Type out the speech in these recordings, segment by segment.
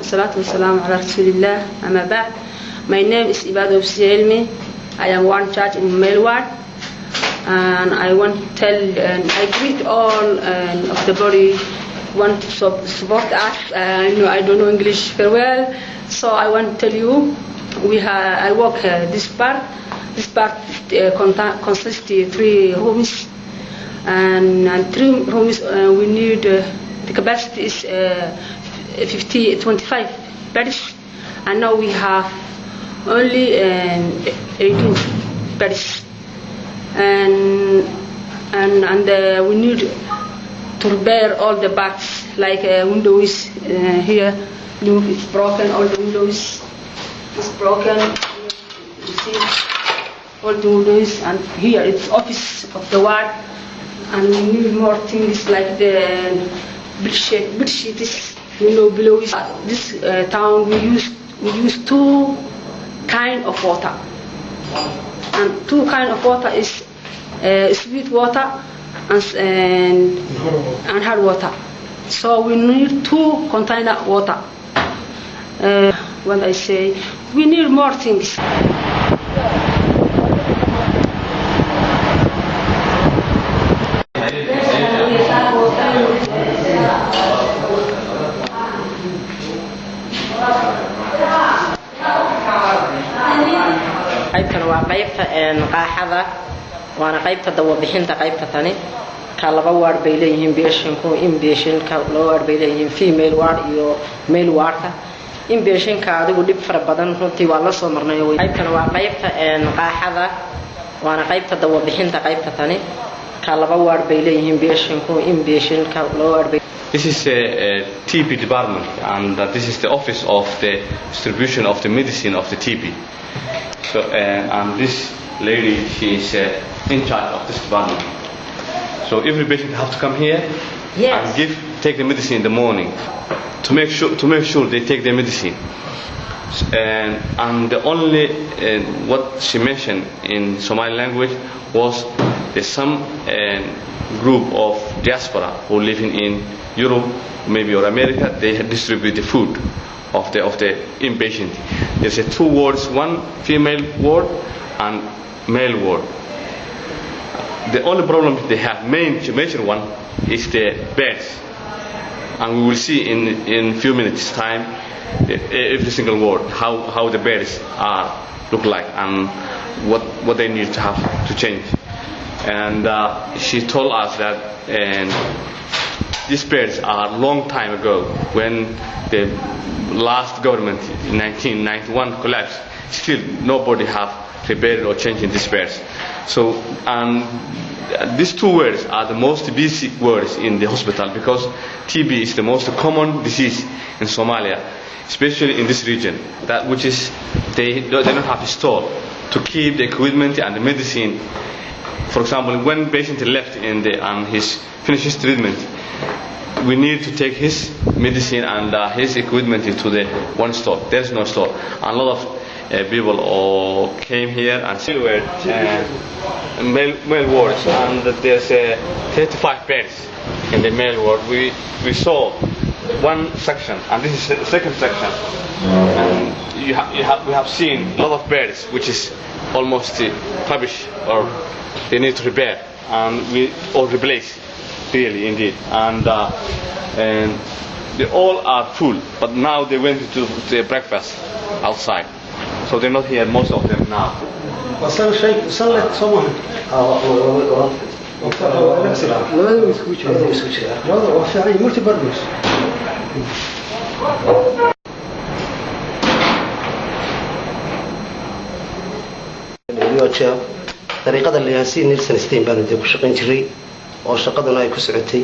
والصلاة والسلام على رسول الله. أما بعد, my name is Ibado Elmi. I am one charge in male ward, and I want to tell and I greet all of the body want to support us. I don't know English very well, so I want to tell you I work this part. This part consists of 3 rooms, and 3 rooms we need the capacity is 25 beds, and now we have only 18 beds, and we need to repair all the parts, like windows here. Look, it's broken. All the windows is broken. You see all the windows, and here it's office of the ward, and we need more things like the bed sheets, below. This town we use 2 kinds of water, and 2 kinds of water is sweet water and hard water. So we need 2 container water. When I say we need more things. qaybtan waa qaybta qaaxada waana qaybta dawabixinta qaybta tani ka laba ward bay leeyihiin patientku inpatientka loo ward bay leeyihiin female ward iyo male ward inpatientka adigu dib fara badan runtii waa la soo marnay qaybtan waa qaybta qaaxada waana qaybta dawabixinta qaybta tani ka laba ward bay leeyihiin patientku inpatientka loo ward bay. This is a TB department, and this is the office of the distribution of the medicine of the TB. So, and this lady, she is in charge of this department. So every patient have to come here and take the medicine in the morning to make sure they take their medicine. And the only what she mentioned in Somali language was there's some group of diaspora who living in Europe, maybe, or America. They distribute the food of the inpatient. There's 2 wards, 1 female ward and male ward. The only problem they have, major one, is the beds, and we will see in few minutes time every single ward how the beds look like and what they need to have to change. And she told us that these beds are long time ago, when the last government in 1991 collapsed. Still nobody have repaired or changed these beds. So these 2 words are the most busy words in the hospital, because TB is the most common disease in Somalia, especially in this region. That which is they don't have a store to keep the equipment and the medicine. For example, when patient left and his finishes treatment, we need to take his medicine and his equipment to the one store. There's no store. A lot of people all came here and still were male wards, and there's 35 beds in the male ward. We saw 1 section, and this is the second section. And we have seen a lot of beds which is almost rubbish, or they need to repair, and we all replace. Really, indeed, and they all are full. But now they went to the breakfast outside, so they're not here. Most of them now. طريقة اللي هسين نيلسون ستين بانو دي كشقين جري oo shaqaduna ay ku socotay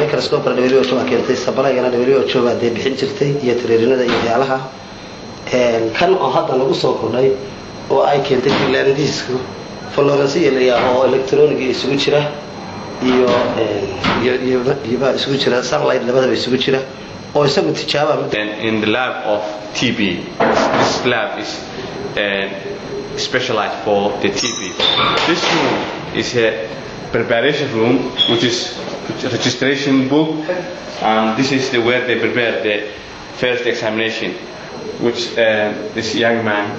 microscope WHO waa keentay sabalayana WHO baa day bixin jirtay iyo tireerinada iyo yaalaha kan oo hadda lagu soo kordhay oo ay keentay Finlandisku Florence iyo oo electronic isugu jira iyo isugu jira sunlight labadaba isugu jira oo isagu tijaaba in the lab of TB. This lab is specialized for the TB. This room is a preparation room, which is registration book, and this is where they prepare the first examination, which this young man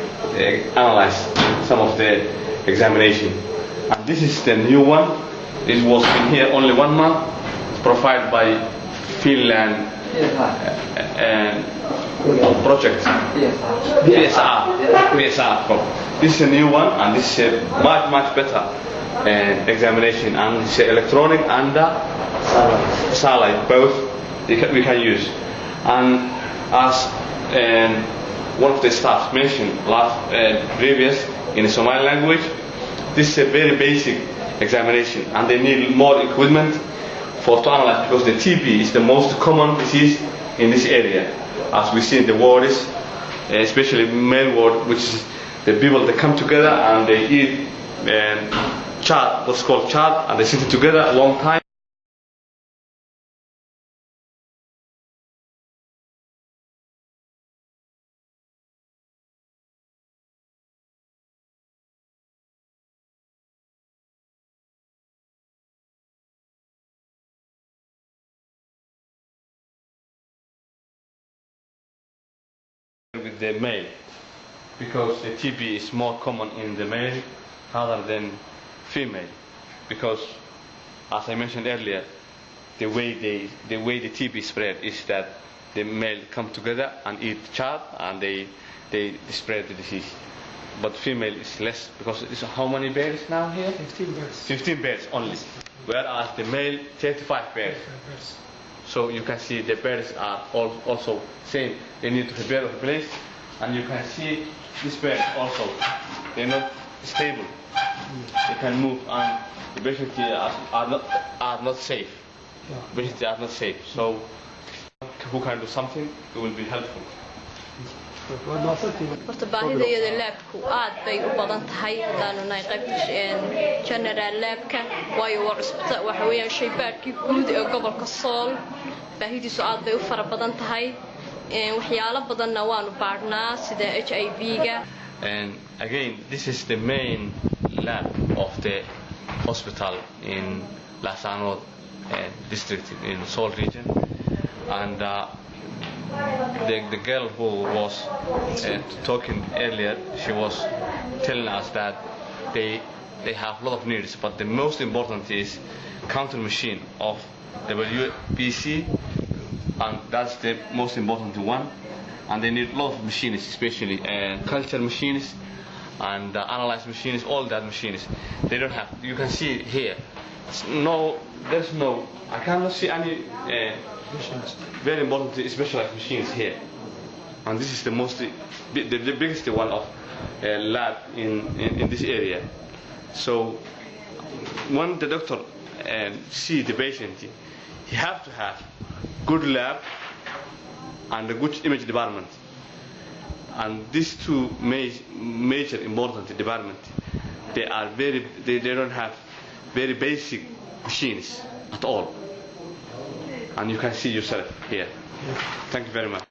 analyzed some of the examination. And this is the new one. It was in here only 1 month, provided by Finland project. PSR. This is a new one, and this is a much better examination, and it's electronic and satellite, both we can use. And as one of the staff mentioned previous in the Somali language, this is a very basic examination, and they need more equipment to analyze, because the TB is the most common disease in this area, as we see in the wards, especially male ward, which is the people that come together and they eat chart, what's called chart, and they sit together a long time. With the male, because the TB is more common in the male rather than female, because as I mentioned earlier, the way the TB spread is that the male come together and eat child, and they spread the disease. But female is less, because it's how many bears now here? 15 bears. 15 bears only, whereas the male 35 bears. So you can see the bears are also same. They need to prepare a place, and you can see these bears also. They're not stable. They can move, and the basically are not safe. Basically are not safe. So who can do something, it will be helpful. horta baahidayada laabku aad bay u badan tahay hadaanu nahay qaybta general laabka waayo waxa weeyaan shaybaadkii guud ee gobolka Sool baahidiisu aad bay u fara badan tahay waxyaalo badanna waanu baarnaa sida HIV-ga. And again, this is the main lab of the hospital in Laasanood district in Sool region, and the girl who was talking earlier, she was telling us that they have a lot of needs, but the most important is counter machine of WBC, and that's the most important one. And they need a lot of machines, especially culture machines and analyze machines, all that machines. They don't have. You can see here. There's no. I cannot see any very important specialized machines here. And this is the biggest one of lab in this area. So when the doctor see the patient, he have to have good lab and a good image department. And these two major important department, they don't have very basic machines at all. And you can see yourself here. Thank you very much.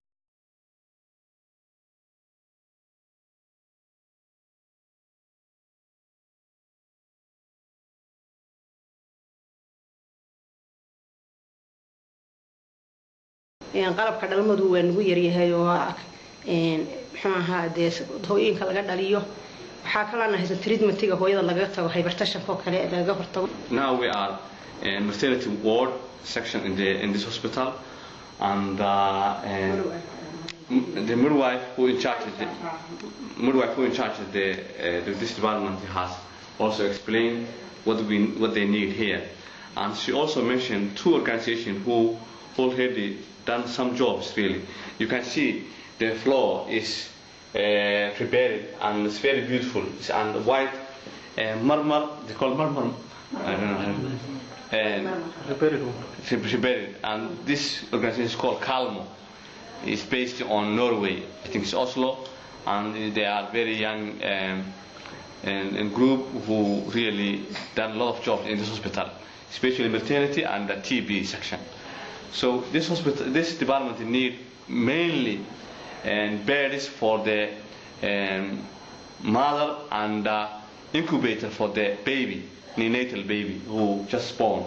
qalabka dhalmadu waa nagu yar yahay oo muxuu ahaa hooyinka laga dhaliyo waxa kala haysan treatmentiga hooyada laga tago hypertension oo kale laga hortago. Now we are in maternity ward section in this hospital, and the midwife who in charge of this department has also explained what they need here, and she also mentioned two organizations who already done some jobs. Really, you can see the floor is prepared and it's very beautiful. It's and white marmar. They call marmar. I don't know. Prepared. And this organization is called Kalmo. It's based on Norway. I think it's Oslo, and they are very young and group who really done a lot of jobs in this hospital, especially maternity and the TB section. So this department need mainly beds for the mother and incubator for the baby, neonatal baby who just born,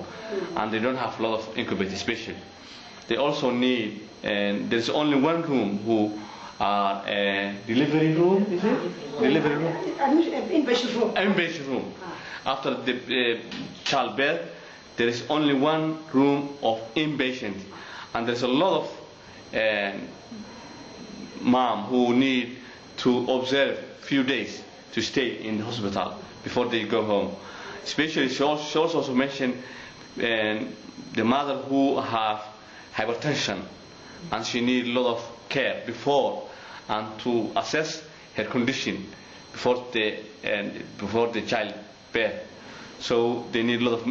and they don't have a lot of incubators especially. they also need, and there's only one room who are delivery room, is it? Delivery room? Inpatient room. Inpatient room. After the childbirth, there is only one room of inpatient, and there's a lot of mom who need to observe few days to stay in the hospital before they go home. Especially, she also mentioned the mother who have hypertension, and she need a lot of care before and to assess her condition before the child birth. So they need a lot of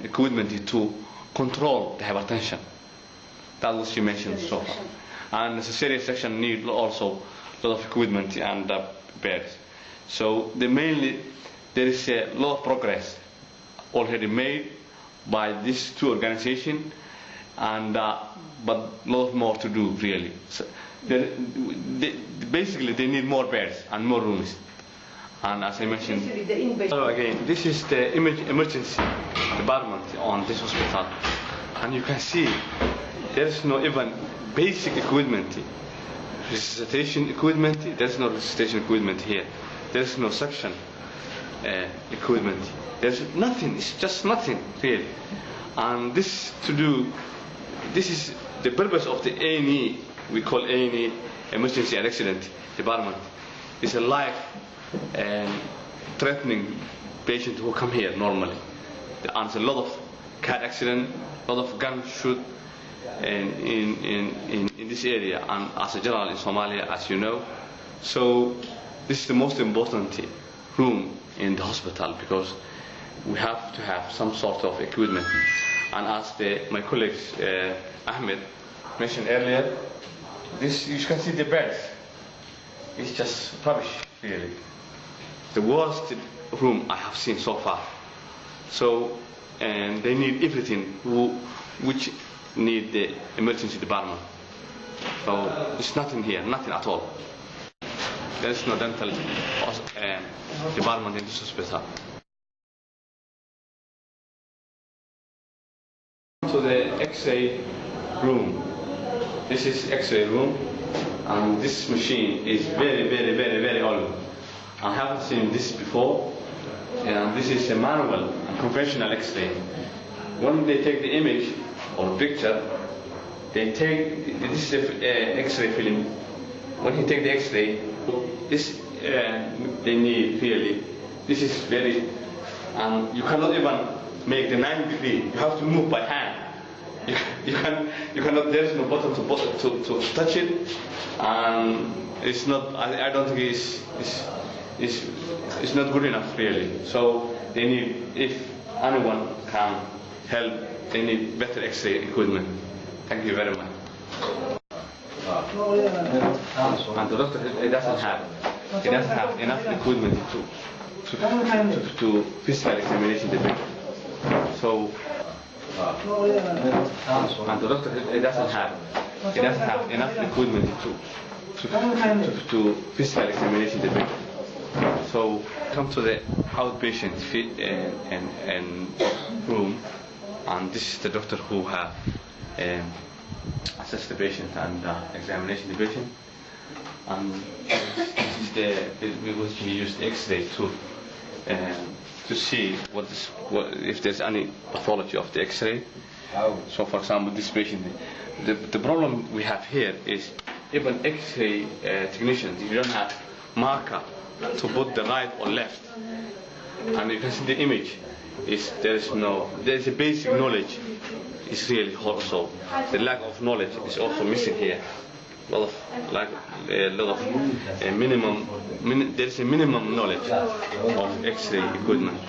equipment to control the hypertension. That was she mentioned so far. And the cesarean section need also a lot of equipment and beds. So there is a lot of progress already made by these two organizations, and but a lot more to do really. So basically they need more beds and more rooms. And as I mentioned, so again, this is the emergency department on this hospital, and you can see there is no even basic equipment, resuscitation equipment. There's no resuscitation equipment here. There's no suction equipment. There's nothing. It's just nothing really. And this is the purpose of the A&E. We call A&E Emergency and Accident Department. It's a life threatening patient who come here normally. There's a lot of car accident, a lot of gun shoot in this area, and as a general in Somalia, as you know. So this is the most important room in the hospital, because we have to have some sort of equipment. And as my colleagues Ahmed mentioned earlier, this, you can see the beds. It's just rubbish really. The worst room I have seen so far. So, and they need everything which need the emergency department. So it's nothing here, nothing at all. There is no dental department in this hospital. So the X-ray room. This is X-ray room, and this machine is very old. I haven't seen this before, and this is a manual, a conventional X-ray. When they take the image or picture, they take this is the X-ray film. When you take the X-ray, this they need really. This is very, and you cannot even make the 90 degree. You have to move by hand. You cannot. There is no button to touch it, and it's not. I don't think it's not good enough really. So they need, if anyone can help, they need better X-ray equipment. Thank you very much. And the doctor, he doesn't have enough equipment to physical examination the patient. So, and the doctor, he doesn't have enough equipment to physical examination the patient. So, come to the outpatient and room, and this is the doctor who have assess the patient and examination the patient, and this is we use the X-ray to see if there's any pathology of the X-ray. So, for example, this patient, the problem we have here is even X-ray technicians, you don't have marker to put the right or left, and you can see the image. There's a basic knowledge. It's really also the lack of knowledge is also missing here. There's a minimum knowledge of X-ray equipment.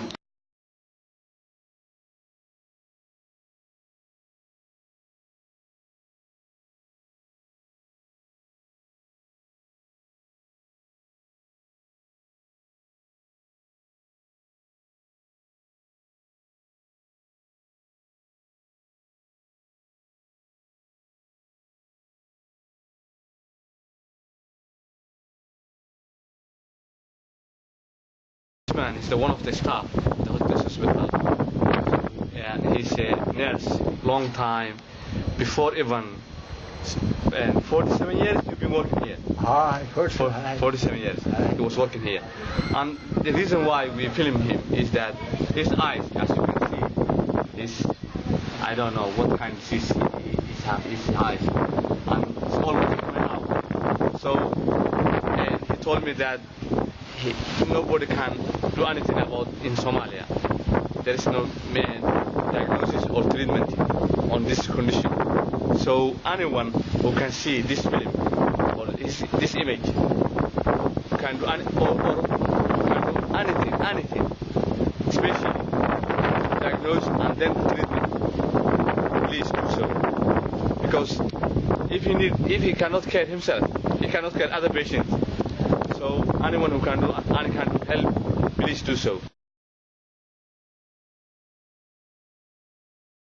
Man is one of the staff of the hospital. Yeah, he's a nurse, long time before even 47 years you've been working here. For 47 years he was working here, and the reason why we film him is that his eyes, as you can see, is, I don't know what kind of disease he has his eyes, and it's already coming out. So he told me that nobody can do anything about in Somalia. There is no diagnosis or treatment on this condition. So anyone who can see this film or this image can do anything, especially diagnose and then treatment. Please do so, because if he cannot care himself, he cannot care other patients. So anyone who can do and can help, please do so.